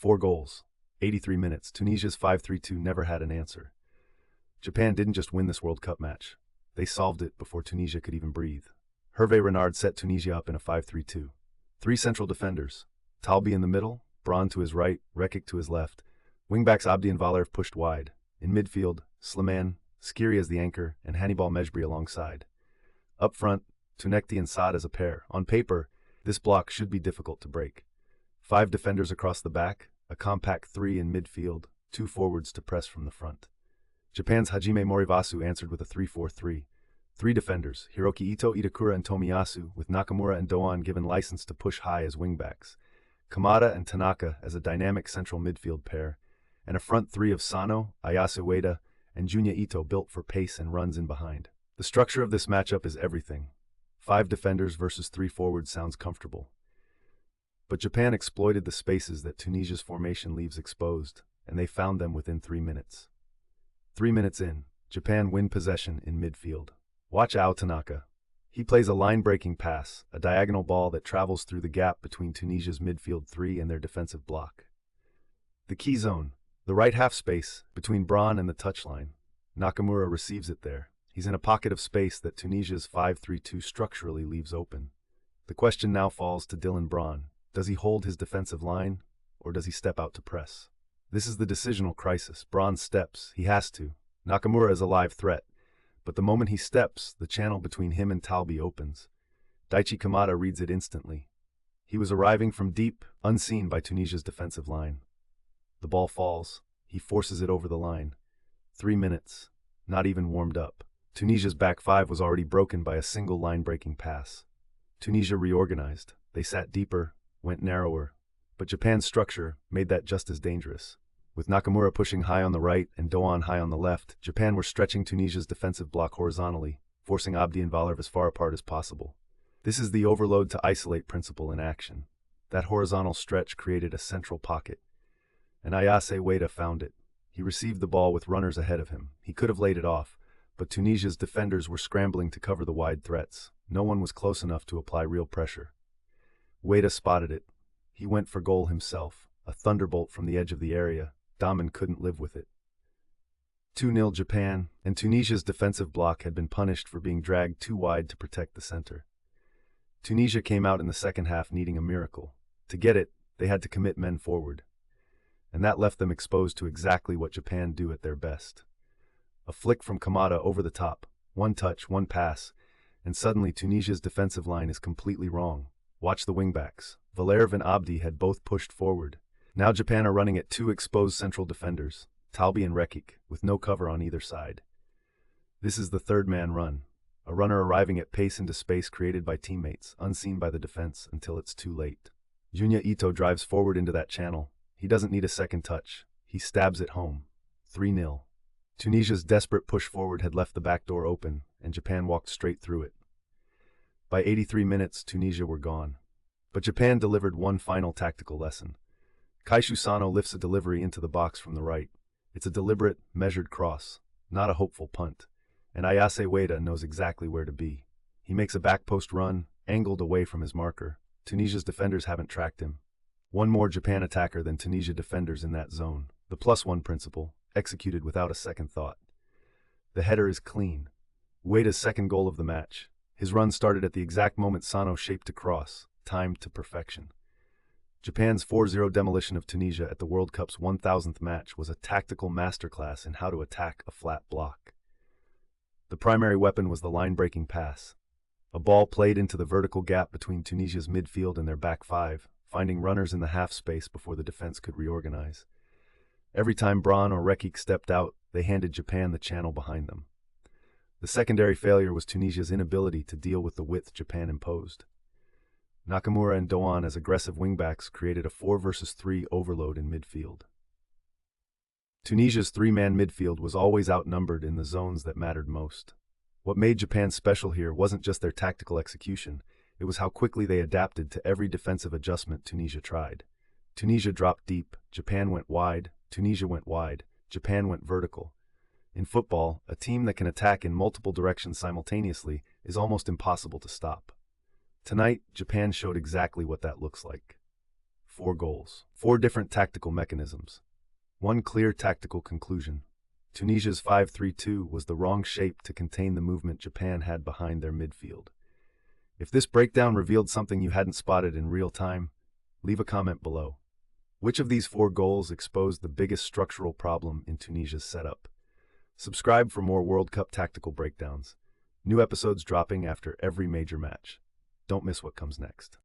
4 goals. 83 minutes. Tunisia's 5-3-2 never had an answer. Japan didn't just win this World Cup match. They solved it before Tunisia could even breathe. Hervé Renard set Tunisia up in a 5-3-2. 3 central defenders. Talbi in the middle, Bronn to his right, Rekik to his left. Wingbacks Abdi and Valerv pushed wide. In midfield, Slimane, Skiri as the anchor, and Hannibal Mejbri alongside. Up front, Tunekti and Saad as a pair. On paper, this block should be difficult to break. 5 defenders across the back, a compact 3 in midfield, 2 forwards to press from the front. Japan's Hajime Moribasu answered with a 3-4-3. 3 defenders, Hiroki Ito, Itakura, and Tomiyasu, with Nakamura and Doan given license to push high as wingbacks. Kamada and Tanaka as a dynamic central midfield pair, and a front 3 of Sano, Ayase Ueda, and Junya Ito built for pace and runs in behind. The structure of this matchup is everything. 5 defenders versus 3 forwards sounds comfortable. But Japan exploited the spaces that Tunisia's formation leaves exposed, and they found them within 3 minutes. 3 minutes in, Japan win possession in midfield. Watch Ao Tanaka. He plays a line-breaking pass, a diagonal ball that travels through the gap between Tunisia's midfield 3 and their defensive block. The key zone, the right half space between Bronn and the touchline. Nakamura receives it there. He's in a pocket of space that Tunisia's 5-3-2 structurally leaves open. The question now falls to Dylan Bronn. Does he hold his defensive line, or does he step out to press? This is the decisional crisis. Bronn steps. He has to. Nakamura is a live threat. But the moment he steps, the channel between him and Talbi opens. Daichi Kamada reads it instantly. He was arriving from deep, unseen by Tunisia's defensive line. The ball falls. He forces it over the line. 3 minutes. Not even warmed up. Tunisia's back 5 was already broken by a single line-breaking pass. Tunisia reorganized. They sat deeper, went narrower. But Japan's structure made that just as dangerous. With Nakamura pushing high on the right and Doan high on the left, Japan were stretching Tunisia's defensive block horizontally, forcing Abdi and Valerv as far apart as possible. This is the overload to isolate principle in action. That horizontal stretch created a central pocket. And Ayase Ueda found it. He received the ball with runners ahead of him. He could have laid it off, but Tunisia's defenders were scrambling to cover the wide threats. No one was close enough to apply real pressure. Ueda spotted it. He went for goal himself, a thunderbolt from the edge of the area. Daman couldn't live with it. 2-0 Japan, and Tunisia's defensive block had been punished for being dragged too wide to protect the center. Tunisia came out in the second half needing a miracle. To get it, they had to commit men forward. And that left them exposed to exactly what Japan do at their best. A flick from Kamada over the top, 1 touch, 1 pass, and suddenly Tunisia's defensive line is completely wrong. Watch the wingbacks. Valerv and Abdi had both pushed forward. Now Japan are running at 2 exposed central defenders, Talbi and Rekik, with no cover on either side. This is the third-man run, a runner arriving at pace into space created by teammates, unseen by the defense until it's too late. Junya Ito drives forward into that channel. He doesn't need a second touch. He stabs it home. 3-0. Tunisia's desperate push forward had left the back door open, and Japan walked straight through it. By 83 minutes, Tunisia were gone. But Japan delivered one final tactical lesson. Kaishu Sano lifts a delivery into the box from the right. It's a deliberate, measured cross, not a hopeful punt. And Ayase Ueda knows exactly where to be. He makes a back post run, angled away from his marker. Tunisia's defenders haven't tracked him. One more Japan attacker than Tunisia defenders in that zone. The +1 principle, executed without a second thought. The header is clean. Ueda's second goal of the match. His run started at the exact moment Sano shaped a cross, timed to perfection. Japan's 4-0 demolition of Tunisia at the World Cup's 1000th match was a tactical masterclass in how to attack a flat block. The primary weapon was the line-breaking pass. A ball played into the vertical gap between Tunisia's midfield and their back 5, finding runners in the half space before the defense could reorganize. Every time Bronn or Rekik stepped out, they handed Japan the channel behind them. The secondary failure was Tunisia's inability to deal with the width Japan imposed. Nakamura and Doan as aggressive wingbacks created a 4 versus 3 overload in midfield. Tunisia's 3-man midfield was always outnumbered in the zones that mattered most. What made Japan special here wasn't just their tactical execution, it was how quickly they adapted to every defensive adjustment Tunisia tried. Tunisia dropped deep, Japan went wide, Tunisia went wide, Japan went vertical. In football, a team that can attack in multiple directions simultaneously is almost impossible to stop. Tonight, Japan showed exactly what that looks like. 4 goals. 4 different tactical mechanisms. 1 clear tactical conclusion. Tunisia's 5-3-2 was the wrong shape to contain the movement Japan had behind their midfield. If this breakdown revealed something you hadn't spotted in real time, leave a comment below. Which of these 4 goals exposed the biggest structural problem in Tunisia's setup? Subscribe for more World Cup tactical breakdowns. New episodes dropping after every major match. Don't miss what comes next.